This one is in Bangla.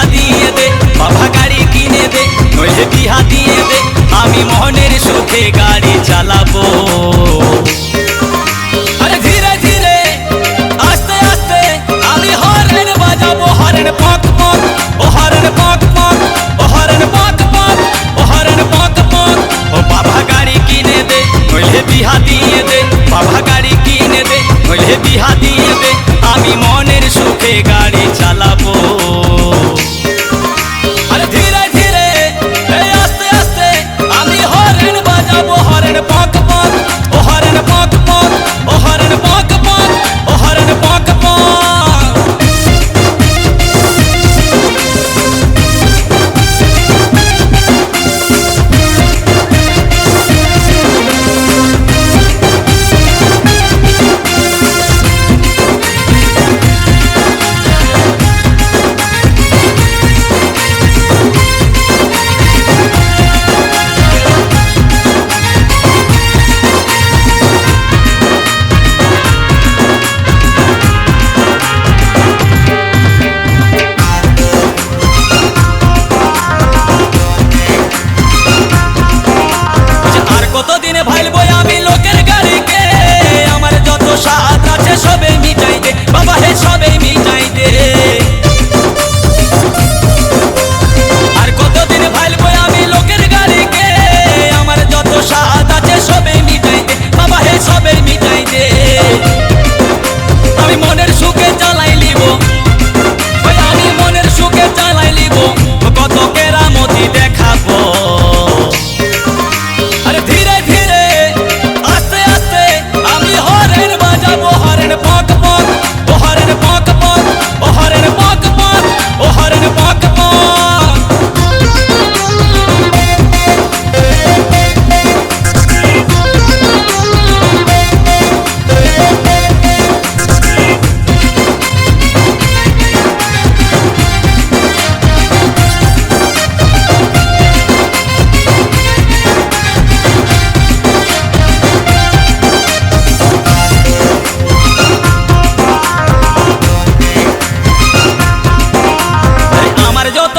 বিহা দিয়ে দে বাবা গাড়ি কিনে দে, নইলে বিহা দিয়ে দে আমি মনের সুখে গাড়ি চালাবো। আরে ধীরে ধীরে আস্তে আস্তে আমি হর্ন বাজাবো, হর্ন পক পক ও হর্ন পক পক ও হর্ন পক পক ও হর্ন পক পক। ও বাবা গাড়ি কিনে দে নইলে বিহা দিয়ে দে বাবা গাড়ি কিনে দে নইলে বিহা দিয়ে দে আমি মনের সুখে গাড়ি চালাবো। আরে ধীরে ধীরে আস্তে আস্তে আমি হর্ন বাজাবো, হর্ন পক পক ও হর্ন পক পক ও হর্ন পক পক ও হর্ন পক পক। কতদিনে ভাইলবো আমি লোকের গাড়িকে, আমার যত স্বাদ আছে সবে মিটাই দে বাবা হে সবে মিটাই দে। আর কতদিন ভাইলবো আমি লোকের গাড়িকে, আমার যত স্বাদ আছে সবে মিটাই দে বাবা হে সবে মিটাই দে। আমি মনের সুখে চালাই লিব, আমি মনের সুখে চালাই লিব, কত কেরামতি দেখাবো। আরে ধীরে ধীরে আস্তে আস্তে আমি হর্ন বাজাবো, হর্ন পক পক ও হর্ন পক পক ও হর্ন পক পক ও হর্ন পক পক। আমার যত